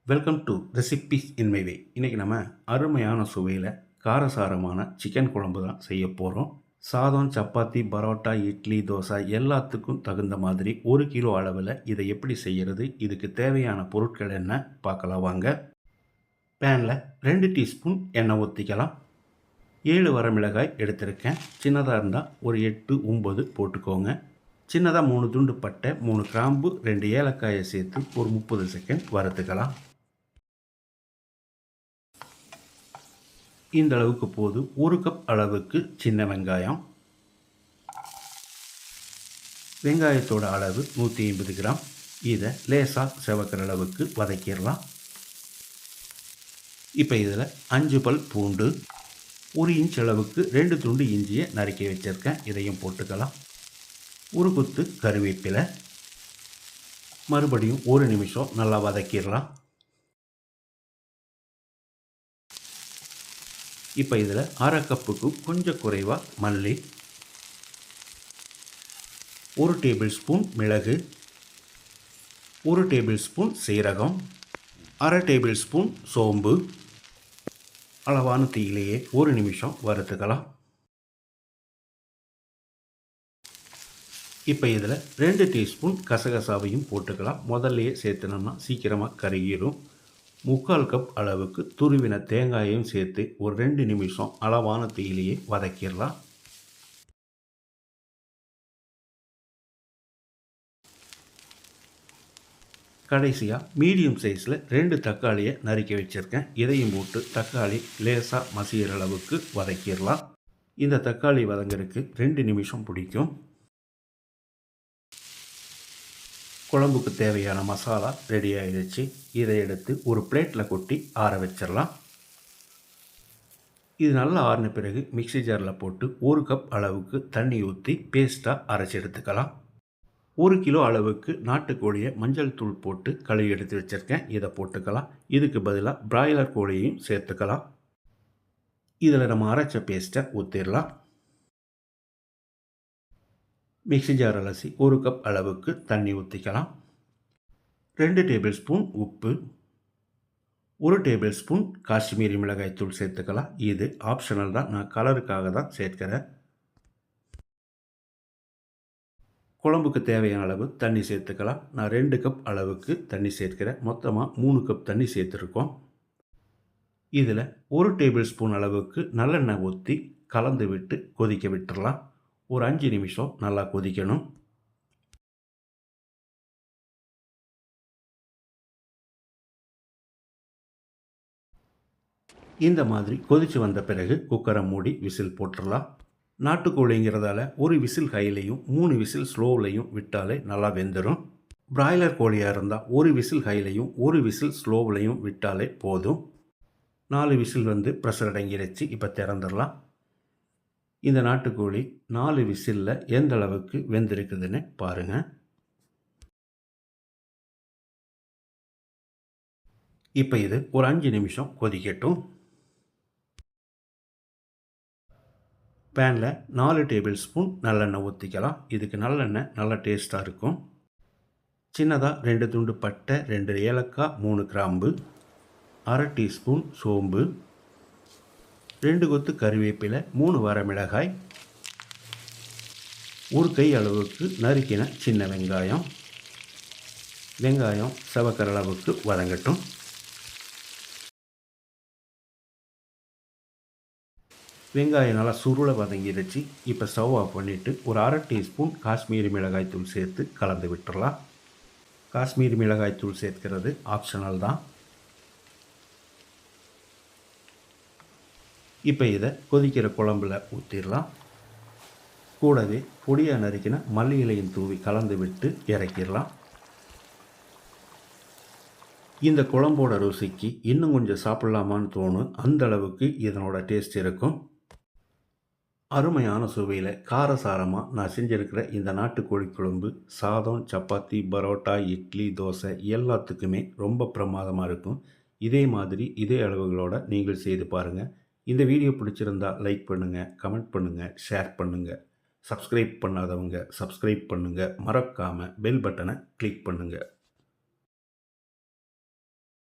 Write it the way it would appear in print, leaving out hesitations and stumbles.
Welcome to recipes in my way. இன்றைக்கி நம்ம அருமையான சுவையில் காரசாரமான சிக்கன் குழம்பு தான் செய்ய போகிறோம். சாதம், சப்பாத்தி, பரோட்டா, இட்லி, தோசை எல்லாத்துக்கும் தகுந்த மாதிரி 1 கிலோ அளவில் இதை எப்படி செய்கிறது, இதுக்கு தேவையான பொருட்கள் என்ன பார்க்கலாம் வாங்க. பேனில் 2 டீஸ்பூன் எண்ணெய் ஊற்றிக்கலாம். 7 வரமிளகாய் எடுத்திருக்கேன். சின்னதாக இருந்தால் ஒரு 8, 9 போட்டுக்கோங்க. சின்னதாக 3 துண்டு பட்டை, 3 கிராம்பு, 2 ஏலக்காயை சேர்த்து ஒரு 30 செகண்ட் வறுத்துக்கலாம். இந்த அளவுக்கு போது 1 கப் அளவுக்கு சின்ன வெங்காயம். வெங்காயத்தோட அளவு 150 கிராம். இதை லேசாக செவக்கிற அளவுக்கு வதக்கிடலாம். இப்போ இதில் 5 பல் பூண்டு, 1 இன்ச் அளவுக்கு 2 துண்டு இஞ்சியை நறுக்கி வச்சுருக்கேன். இதையும் போட்டுக்கலாம். ஒரு கொத்து கருவேப்பிலை. மறுபடியும் 1 நிமிஷம் நல்லா வதக்கிடலாம். இப்போ இதில் 1/2 கப்புக்கு கொஞ்சம் குறைவாக மல்லி, 1 டேபிள் ஸ்பூன் மிளகு, 1 டேபிள் ஸ்பூன் சீரகம், 1/2 டேபிள் ஸ்பூன் சோம்பு அளவான தீயிலேயே 1 நிமிஷம் வறுத்துக்கலாம். இப்போ இதில் 2 டீஸ்பூன் கசகசாவையும் போட்டுக்கலாம். முதல்லையே சேர்த்துனோம்னா சீக்கிரமாக கருகிடும். 3/4 கப் அளவுக்கு துருவின தேங்காயையும் சேர்த்து ஒரு 2 நிமிஷம் அளவான தீயிலேயே வதக்கிடலாம். கடைசியாக மீடியம் சைஸில் 2 தக்காளியை நறுக்கி வச்சுருக்கேன். இதையும் போட்டு தக்காளி லேசாக மசிகிற அளவுக்கு வதக்கிடலாம். இந்த தக்காளி வதங்கிறதுக்கு 2 நிமிஷம் பிடிக்கும். குழம்புக்கு தேவையான மசாலா ரெடி ஆகிடுச்சு. இதை எடுத்து ஒரு பிளேட்டில் கொட்டி ஆற வச்சிடலாம். இது நல்லா ஆறின பிறகு மிக்சி ஜாரில் போட்டு 1 கப் அளவுக்கு தண்ணி ஊற்றி பேஸ்ட்டாக அரைச்சி எடுத்துக்கலாம். 1 கிலோ அளவுக்கு நாட்டுக்கோழியை மஞ்சள் தூள் போட்டு கழுவி எடுத்து வச்சுருக்கேன். இதை போட்டுக்கலாம். இதுக்கு பதிலாக பிராய்லர் கோழியையும் சேர்த்துக்கலாம். இதில் நம்ம அரைச்ச பேஸ்ட்டை ஊற்றிடலாம். மிக்சி ஜார் அலசி 1 கப் அளவுக்கு தண்ணி ஊற்றிக்கலாம். 2 டேபிள் ஸ்பூன் உப்பு, 1 டேபிள் ஸ்பூன் காஷ்மீரி மிளகாய் தூள் சேர்த்துக்கலாம். இது ஆப்ஷனல் தான், நான் கலருக்காக தான் சேர்க்கிறேன். குழம்புக்கு தேவையான அளவு தண்ணி சேர்த்துக்கலாம். நான் 2 கப் அளவுக்கு தண்ணி சேர்க்கிறேன். மொத்தமாக 3 கப் தண்ணி சேர்த்துருக்கோம். இதில் 1 டேபிள் ஸ்பூன் அளவுக்கு நல்லெண்ணெய் ஊற்றி கலந்து விட்டு கொதிக்க விட்டுடலாம். ஒரு 5 நிமிஷம் நல்லா கொதிக்கணும். இந்த மாதிரி கொதித்து வந்த பிறகு குக்கரை மூடி விசில் போட்டுடலாம். நாட்டுக்கோழிங்கிறதால ஒரு விசில் ஹைலையும் 3 விசில் ஸ்லோவிலையும் விட்டாலே நல்லா வெந்துடும். பிராய்லர் கோழியாக இருந்தால் 1 விசில் ஹைலையும் 1 விசில் ஸ்லோவிலையும் விட்டாலே போதும். 4 விசில் வந்து ப்ரெஷர் அடங்கிடுச்சு. இப்போ திறந்துடலாம். இந்த நாட்டுக்கோழி 4 விசிலில் எந்த அளவுக்கு வெந்திருக்குதுன்னு பாருங்கள். இப்போ இது ஒரு 5 நிமிஷம் கொதிக்கட்டும். பேனில் 4 டேபிள் ஸ்பூன் நல்லெண்ணெய் ஊற்றிக்கலாம். இதுக்கு நல்லெண்ணெய் நல்லா டேஸ்ட்டாக இருக்கும். சின்னதாக 2 துண்டு பட்டை, 2 ஏலக்காய், 3 கிராம்பு, 1/2 டீஸ்பூன் சோம்பு, 2 கொத்து கருவேப்பிலை, 3 வரமிளகாய், 1 கை அளவுக்கு நறுக்கின சின்ன வெங்காயம். வெங்காயம் செவக்கிற அளவுக்கு வதங்கட்டும். வெங்காயம் நல்லா சுருளை வதங்கிடுச்சு. இப்போ ஸ்டவ் ஆஃப் பண்ணிவிட்டு ஒரு 1/2 டீஸ்பூன் காஷ்மீரி மிளகாய் தூள் சேர்த்து கலந்து விட்டுடலாம். காஷ்மீரி மிளகாய் தூள் சேர்க்கிறது ஆப்ஷனல் தான். இப்போ இதை கொதிக்கிற குழம்புல ஊற்றிடலாம். கூடவே பொடியாக நறுக்கின மல்லி இலையும் தூவி கலந்து விட்டு இறக்கிடலாம். இந்த குழம்போட ருசிக்கு இன்னும் கொஞ்சம் சாப்பிட்லாமான்னு தோணும். அந்த அளவுக்கு இதனோட டேஸ்ட் இருக்கும். அருமையான சுவையில் காரசாரமாக நான் செஞ்சுருக்கிற இந்த நாட்டுக்கோழி குழம்பு சாதம், சப்பாத்தி, பரோட்டா, இட்லி, தோசை எல்லாத்துக்குமே ரொம்ப பிரமாதமாக இருக்கும். இதே மாதிரி இதே அளவுகளோடு நீங்கள் செய்து பாருங்கள். இந்த வீடியோ பிடிச்சிருந்தா லைக் பண்ணுங்கள், கமெண்ட் பண்ணுங்கள், ஷேர் பண்ணுங்கள். சப்ஸ்கிரைப் பண்ணாதவங்க சப்ஸ்கிரைப் பண்ணுங்கள். மறக்காமல் பெல் பட்டனை கிளிக் பண்ணுங்கள்.